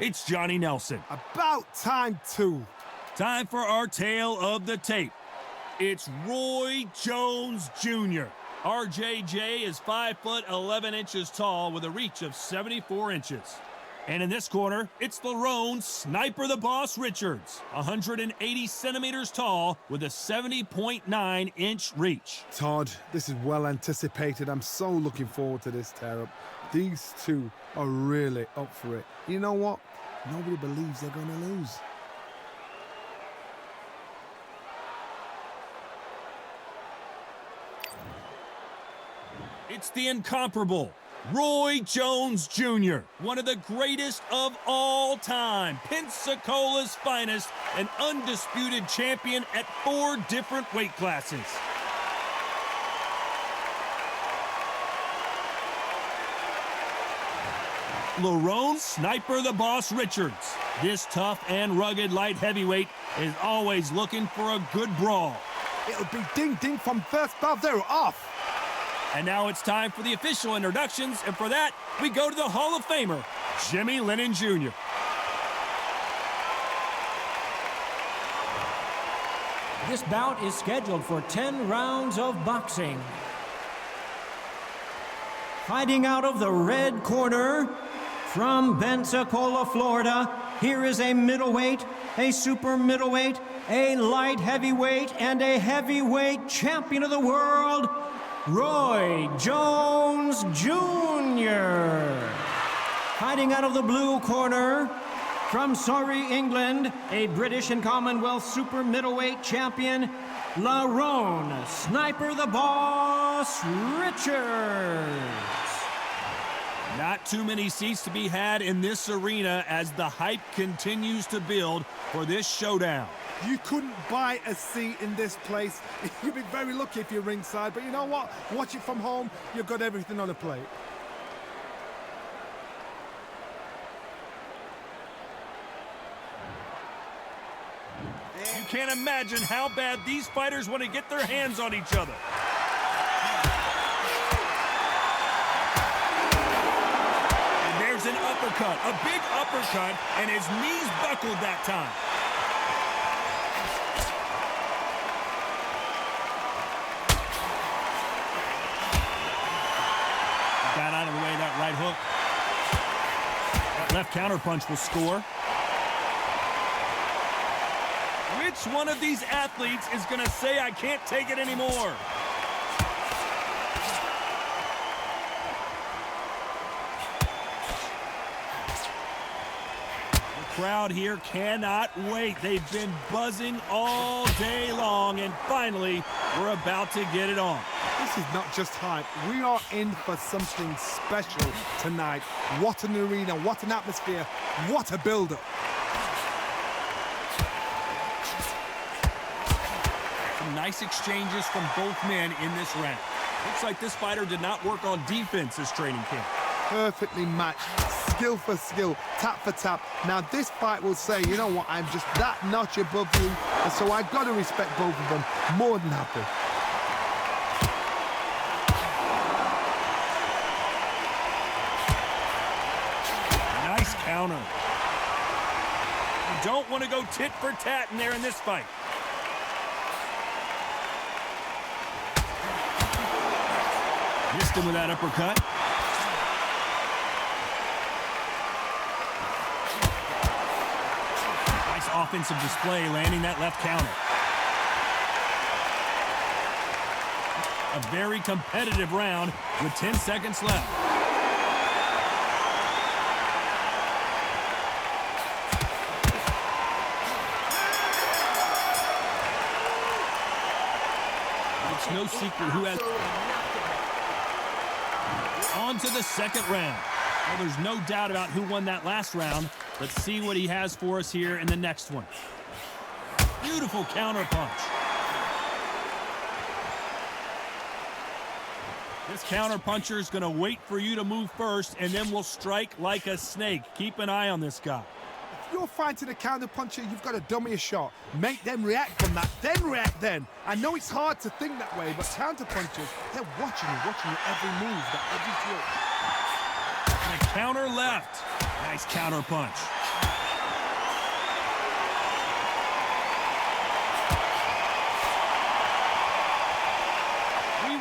It's Johnny Nelson. About time, too. Time for our tale of the tape. It's Roy Jones Jr. RJJ is 5 foot 11 inches tall with a reach of 74 inches. And in this corner, it's Lerrone Sniper the Boss Richards, 180 centimeters tall with a 70.9-inch reach. Todd, this is well anticipated. I'm so looking forward to this tear-up. These two are really up for it. You know what? Nobody believes they're going to lose. It's the incomparable Roy Jones Jr., one of the greatest of all time, Pensacola's finest, an undisputed champion at 4 different weight classes. Lerrone Sniper the Boss Richards. This tough and rugged light heavyweight is always looking for a good brawl. It'll be ding-ding from first bell. They're off. And now it's time for the official introductions, and for that, we go to the Hall of Famer, Jimmy Lennon Jr. This bout is scheduled for 10 rounds of boxing. Fighting out of the red corner, from Pensacola, Florida, here is a middleweight, a super middleweight, a light heavyweight, and a heavyweight champion of the world, Roy Jones Jr. Fighting out of the blue corner, from Surrey, England, a British and Commonwealth super middleweight champion, Lerrone Sniper the Boss Richards. Not too many seats to be had in this arena as the hype continues to build for this showdown. You couldn't buy a seat in this place. You'd be very lucky if you're ringside, but you know what? Watch it from home. You've got everything on a plate. You can't imagine how bad these fighters want to get their hands on each other. And there's an uppercut, a big uppercut, and his knees buckled that time. Got out of the way of that right hook. That left counterpunch will score. Which one of these athletes is going to say, I can't take it anymore? The crowd here cannot wait. They've been buzzing all day long, and finally, we're about to get it on. This is not just hype. We are in for something special tonight. What an arena, what an atmosphere, what a build-up. Some nice exchanges from both men in this round. Looks like this fighter did not work on defense this training camp. Perfectly matched, skill for skill, tap for tap. Now this fight will say, you know what, I'm just that notch above you, and so I've got to respect both of them. More than happy. Nice counter. You don't want to go tit for tat in there in this fight. Missed him with that uppercut. Nice offensive display, landing that left counter. A very competitive round with 10 seconds left. It's no secret who has... On to the second round. Well, there's no doubt about who won that last round. Let's see what he has for us here in the next one. Beautiful counter punch. This counter puncher is going to wait for you to move first, and then will strike like a snake. Keep an eye on this guy. If you're fighting a counter puncher, you've got to dummy a shot. Make them react from that, then react then. I know it's hard to think that way, but counter punchers, they're watching you every move, that every trick. And a counter left. Nice counter punch.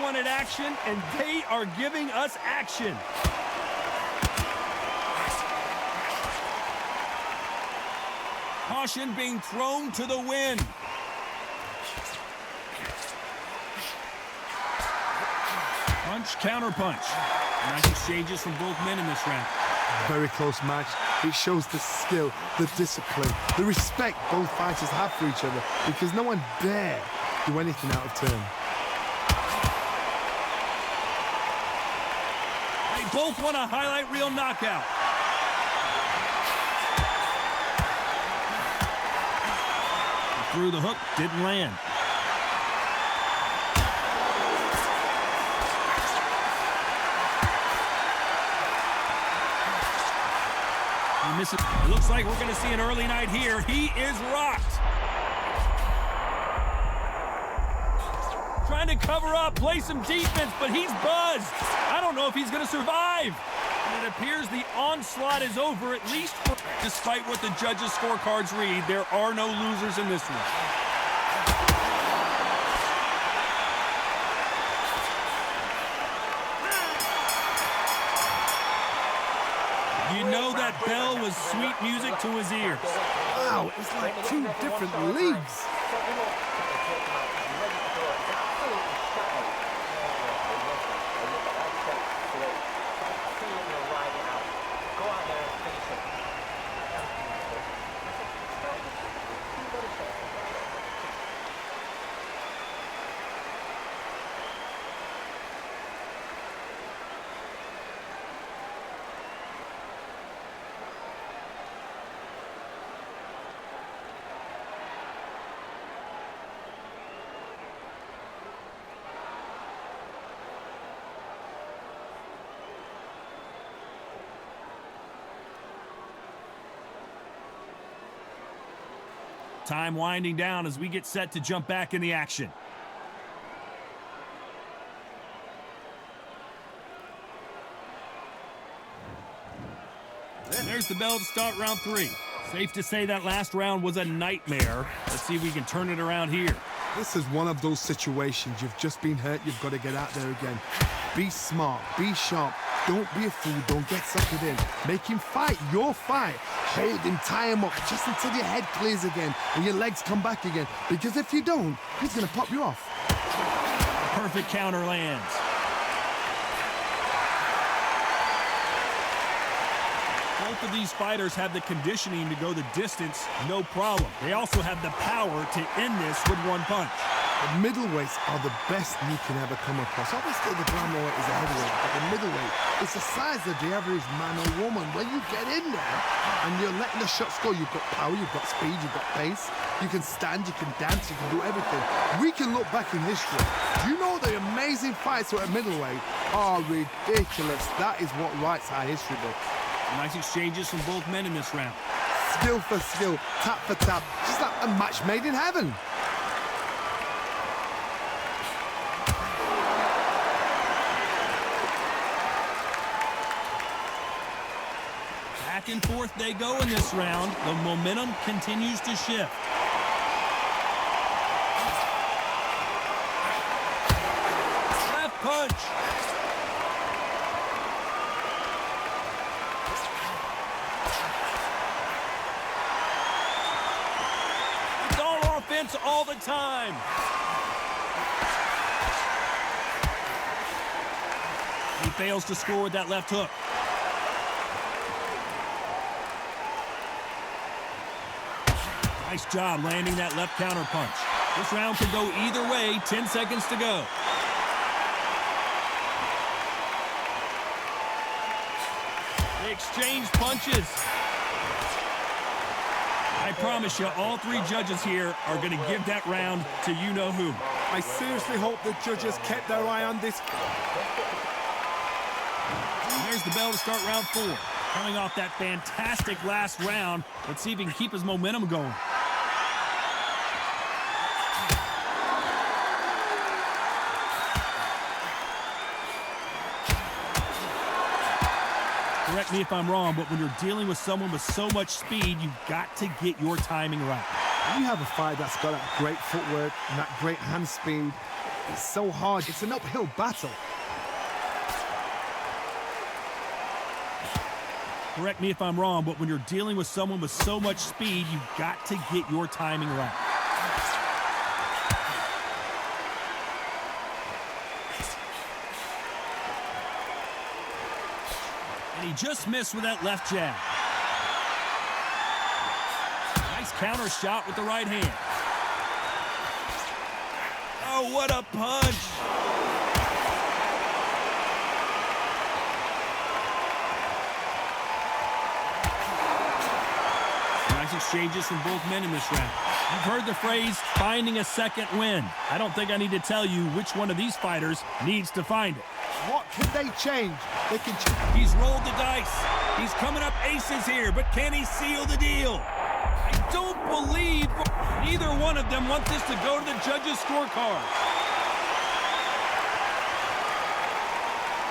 wanted action, and they are giving us action. Caution being thrown to the wind. Punch, counter punch. Nice exchanges from both men in this round. Very close match. It shows the skill, the discipline, the respect both fighters have for each other, because no one dare do anything out of turn. They both want a highlight reel knockout. Through the hook, didn't land. He misses. It looks like we're going to see an early night here. He is rocked. Trying to cover up, play some defense, but he's buzzed. I don't know if he's going to survive. And it appears the onslaught is over, at least despite what the judges' scorecards read. There are no losers in this one. You know that bell was sweet music to his ears. Wow, it's like two different leagues. Time winding down as we get set to jump back in the action. There's the bell to start round 3. Safe to say that last round was a nightmare. Let's see if we can turn it around here. This is one of those situations. You've just been hurt. You've got to get out there again. Be smart. Be sharp. Don't be a fool. Don't get suckered in. Make him fight your fight. Hold him, tie him up just until your head clears again and your legs come back again. Because if you don't, he's going to pop you off. Perfect counter lands. Both of these fighters have the conditioning to go the distance, no problem. They also have the power to end this with one punch. The middleweights are the best you can ever come across. Obviously, the Glamorous is a heavyweight, but the middleweight is the size of the average man or woman. When you get in there and you're letting the shots go, you've got power, you've got speed, you've got pace. You can stand, you can dance, you can do everything. We can look back in history. You know the amazing fights at middleweight are ridiculous. That is what writes our history book. Nice exchanges from both men in this round. Skill for skill, tap for tap, just like a match made in heaven. Back and forth they go in this round. The momentum continues to shift. Left punch. It's all offense all the time. He fails to score with that left hook. Nice job landing that left counter punch. This round could go either way. 10 seconds to go. They exchange punches. I promise you, all 3 judges here are going to give that round to you-know-who. I seriously hope the judges kept their eye on this. There's the bell to start round 4. Coming off that fantastic last round, let's see if he can keep his momentum going. Correct me if I'm wrong, but when you're dealing with someone with so much speed, you've got to get your timing right. You have a fight that's got that great footwork and that great hand speed. It's so hard. It's an uphill battle. Correct me if I'm wrong, but when you're dealing with someone with so much speed, you've got to get your timing right. And he just missed with that left jab. Nice counter shot with the right hand. Oh, what a punch! Nice exchanges from both men in this round. You've heard the phrase, finding a second win. I don't think I need to tell you which one of these fighters needs to find it. What can they change? They can change. He's rolled the dice. He's coming up aces here, but can he seal the deal? I don't believe neither one of them want this to go to the judges' scorecard.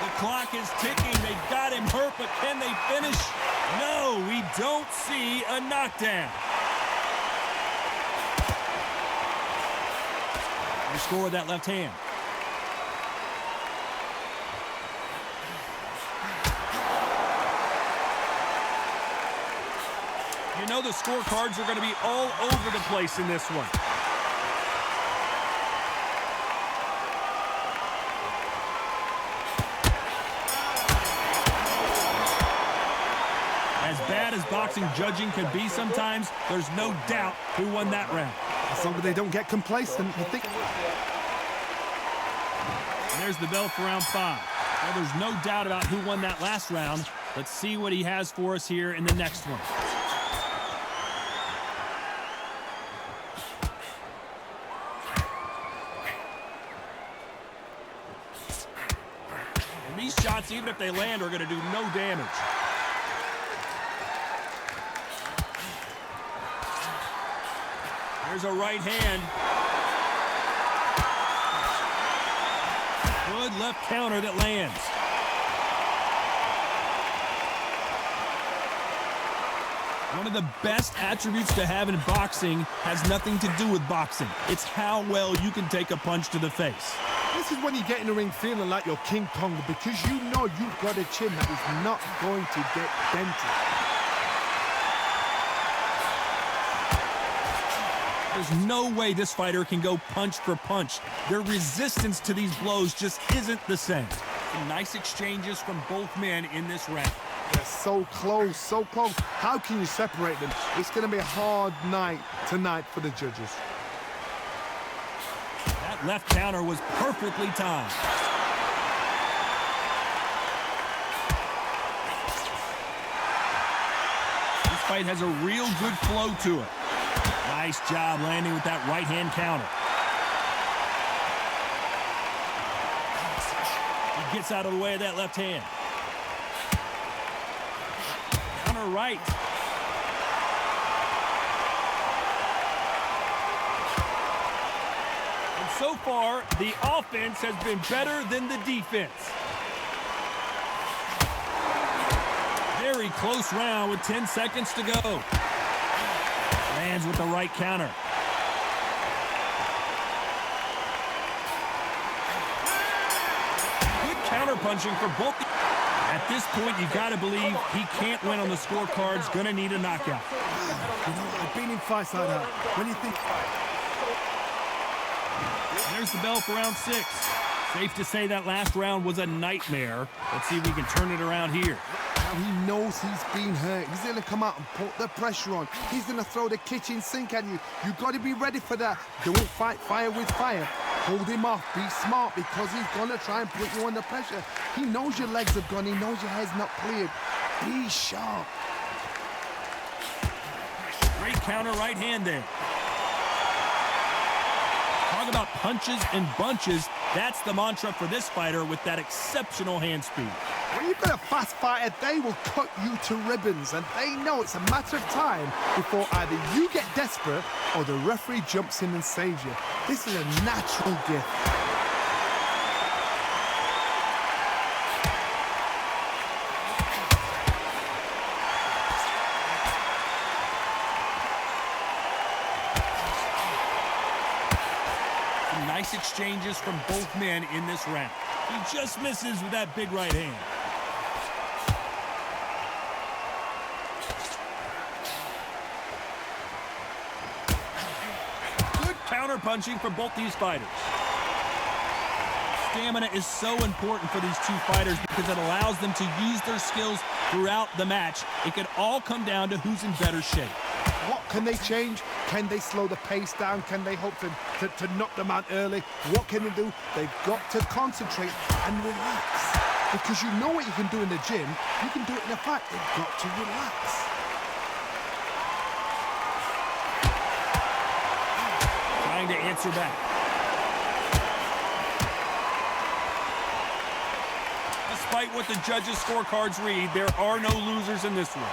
The clock is ticking. They've got him hurt, but can they finish? No, we don't see a knockdown. The score with that left hand. You know the scorecards are going to be all over the place in this one. As bad as boxing judging can be sometimes, there's no doubt who won that round. As long as they don't get complacent, I think. And there's the bell for round 5. Well, there's no doubt about who won that last round. Let's see what he has for us here in the next one. And these shots, even if they land, are going to do no damage. There's a right hand. Good left counter that lands. One of the best attributes to have in boxing has nothing to do with boxing. It's how well you can take a punch to the face. This is when you get in the ring feeling like you're King Kong because you know you've got a chin that is not going to get dented. There's no way this fighter can go punch for punch. Their resistance to these blows just isn't the same. Some nice exchanges from both men in this round. They're so close, so close. How can you separate them? It's going to be a hard night tonight for the judges. That left counter was perfectly timed. This fight has a real good flow to it. Nice job landing with that right-hand counter. He gets out of the way of that left hand. Counter right. And so far, the offense has been better than the defense. Very close round with 10 seconds to go. Lands with the right counter. Good counter punching for both. At this point, you got to believe he can't win on the scorecards. Going to need a knockout. You know, I've been in fights like that. When you think... There's the bell for round 6. Safe to say that last round was a nightmare. Let's see if we can turn it around here. Now he knows he's been hurt. He's going to come out and put the pressure on. He's going to throw the kitchen sink at you. You've got to be ready for that. Don't fight fire with fire. Hold him off. Be smart because he's going to try and put you under pressure. He knows your legs have gone. He knows your head's not cleared. Be sharp. Great counter right hand there. Talk about punches and bunches. That's the mantra for this fighter with that exceptional hand speed. When you've got a fast fighter, they will cut you to ribbons, and they know it's a matter of time before either you get desperate or the referee jumps in and saves you. This is a natural gift. Some nice exchanges from both men in this round. He just misses with that big right hand. Good counter-punching from both these fighters. Stamina is so important for these two fighters because it allows them to use their skills throughout the match. It could all come down to who's in better shape. What can they change? Can they slow the pace down? Can they hope to knock them out early? What can they do? They've got to concentrate and relax. Because you know what you can do in the gym, you can do it in a fight. They've got to relax. Trying to answer back. Despite what the judges' scorecards read, there are no losers in this one.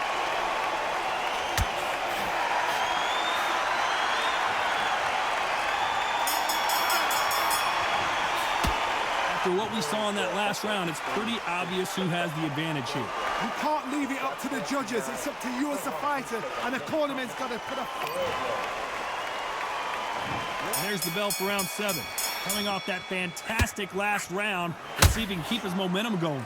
After what we saw in that last round, it's pretty obvious who has the advantage here. You can't leave it up to the judges. It's up to you as the fighter, and the cornerman's got to put a... And there's the bell for round 7. Coming off that fantastic last round, let's see if he can keep his momentum going.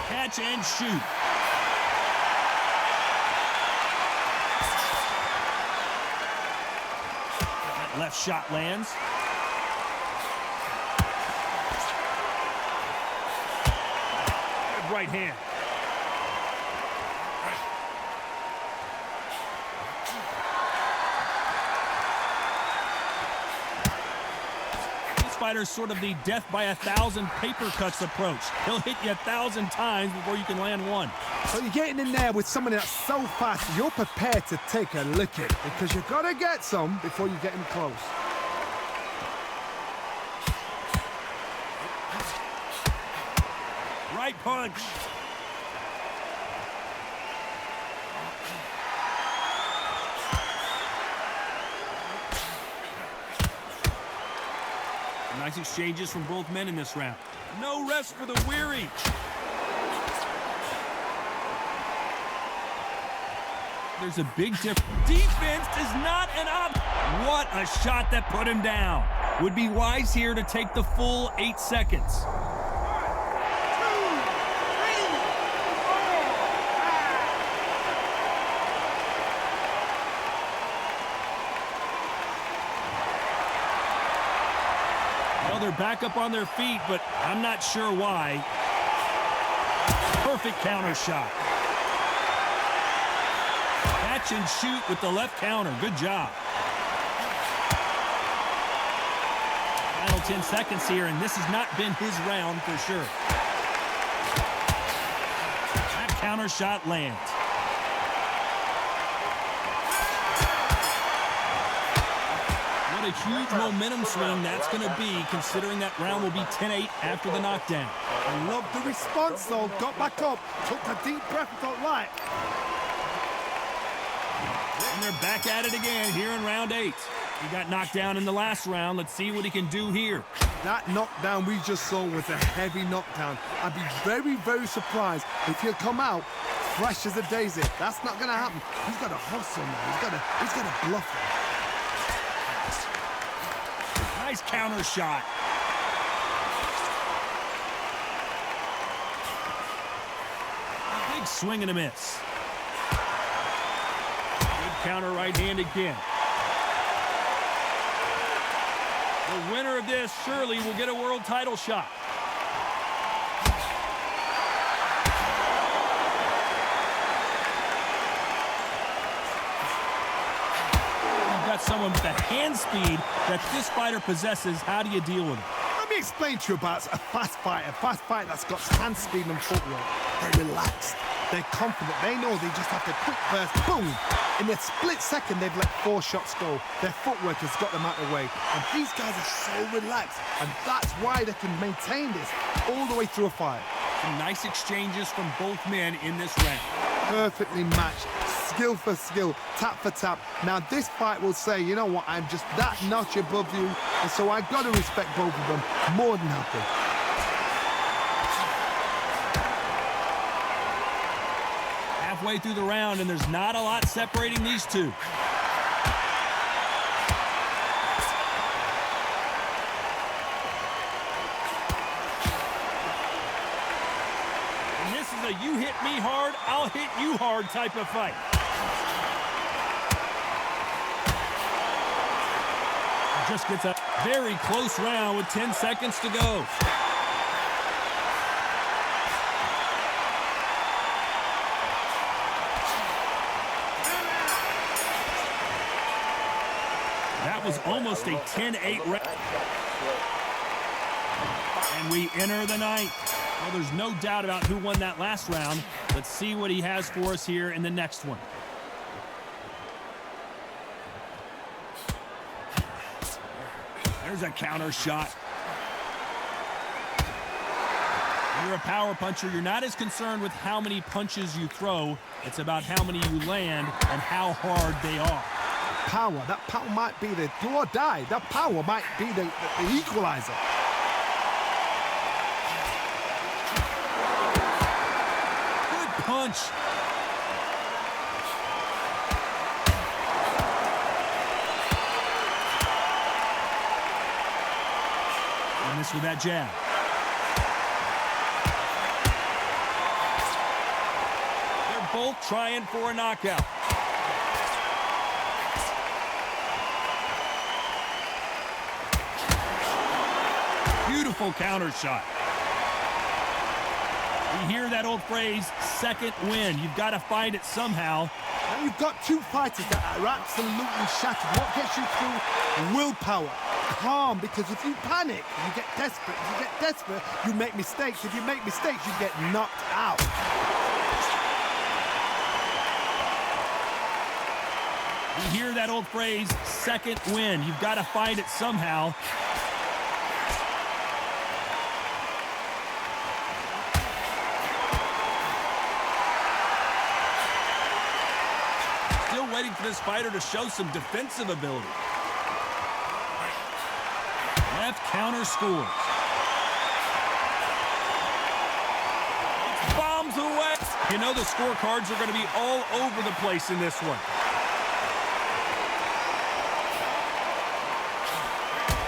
Catch and shoot. That left shot lands. Good right hand. Fighter's sort of the death by 1,000 paper cuts approach. He'll hit you 1,000 times before you can land one. So you're getting in there with somebody that's so fast, you're prepared to take a licking because you've got to get some before you get him close. Right punch. Nice exchanges from both men in this round. No rest for the weary. There's a big difference. Defense is not an option. What a shot that put him down. Would be wise here to take the full 8 seconds. They're back up on their feet, but I'm not sure why. Perfect counter shot. Catch and shoot with the left counter. Good job. Final 10 seconds here, and this has not been his round for sure. That counter shot lands. A huge momentum swing that's going to be, considering that round will be 10-8 after the knockdown. I love the response, though. Got back up, took a deep breath and thought, right. And they're back at it again here in round 8. He got knocked down in the last round. Let's see what he can do here. That knockdown we just saw was a heavy knockdown. I'd be very, very surprised if he'll come out fresh as a daisy. That's not going to happen. He's got to hustle now. He's got to bluff him. Nice counter shot. Big swing and a miss. Good counter right hand again. The winner of this surely will get a world title shot. Someone with the hand speed that this fighter possesses. How do you deal with it? Let me explain to you about a fast fighter that's got hand speed and footwork. They're relaxed. They're confident. They know they just have to quick burst, boom. In a split second, they've let 4 shots go. Their footwork has got them out of the way. And these guys are so relaxed. And that's why they can maintain this all the way through a fight. Some nice exchanges from both men in this round. Perfectly matched. Skill for skill, tap for tap. Now this fight will say, you know what, I'm just that notch above you, and so I've got to respect both of them more than happy. Halfway through the round, and there's not a lot separating these two. a you hit me hard, I'll hit you hard type of fight. Just gets a very close round with 10 seconds to go. That was almost a 10-8 round. And we enter the ninth. Well, there's no doubt about who won that last round. Let's see what he has for us here in the next one. There's a counter shot. You're a power puncher. You're not as concerned with how many punches you throw. It's about how many you land and how hard they are. Power. That power might be the do or die. That power might be the equalizer. Good punch. And this with that jab. They're both trying for a knockout. Beautiful counter shot. You hear that old phrase, second win. You've got to find it somehow. Now you've got two fighters that are absolutely shattered. What gets you through? Willpower. Calm, because if you panic, you get desperate. If you get desperate, you make mistakes. If you make mistakes, you get knocked out. You hear that old phrase, second win. You've got to find it somehow. Still waiting for this fighter to show some defensive ability. Left counter scores. Bombs away. You know the scorecards are going to be all over the place in this one.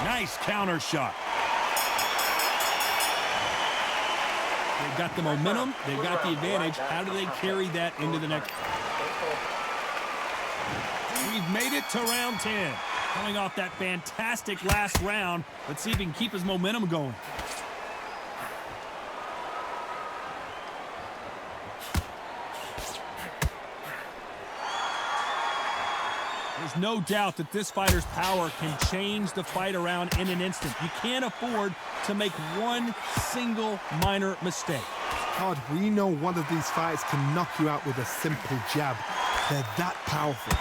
Nice counter shot. They've got the momentum. They've got the advantage. How do they carry that into the next? We've made it to round 10. Coming off that fantastic last round. Let's see if he can keep his momentum going. There's no doubt that this fighter's power can change the fight around in an instant. You can't afford to make one single minor mistake. God, we know one of these fighters can knock you out with a simple jab. They're that powerful.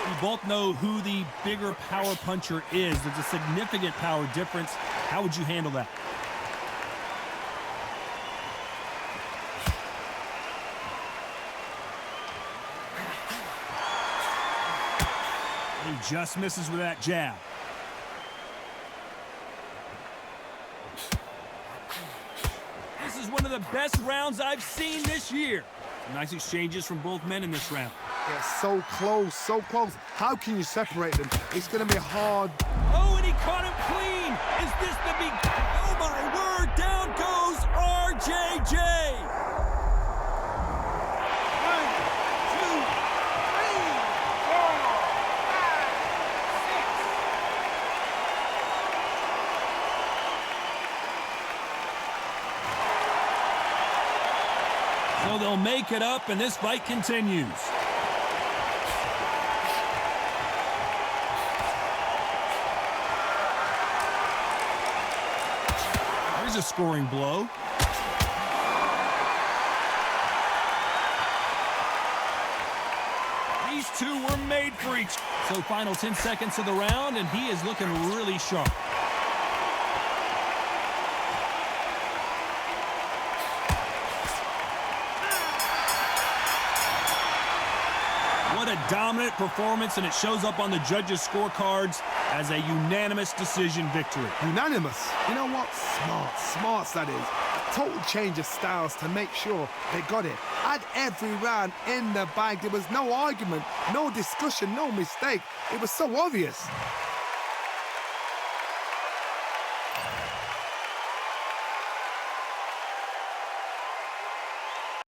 We both know who the bigger power puncher is. There's a significant power difference. How would you handle that? He just misses with that jab. This is one of the best rounds I've seen this year. Nice exchanges from both men in this round. They're so close, so close. How can you separate them? It's going to be hard. Oh, and he caught him clean. Is this the big... Oh, my word. Down goes RJJ. 1, 2, 3, 4, 5, 6. So they'll make it up, and this fight continues. There's a scoring blow. These two were made for each. So final 10 seconds of the round, and he is looking really sharp. What a dominant performance, and it shows up on the judges' scorecards as a unanimous decision victory. Unanimous. You know what? Smarts that is. A total change of styles to make sure they got it. Had every round in the bag. There was no argument, no discussion, no mistake. It was so obvious.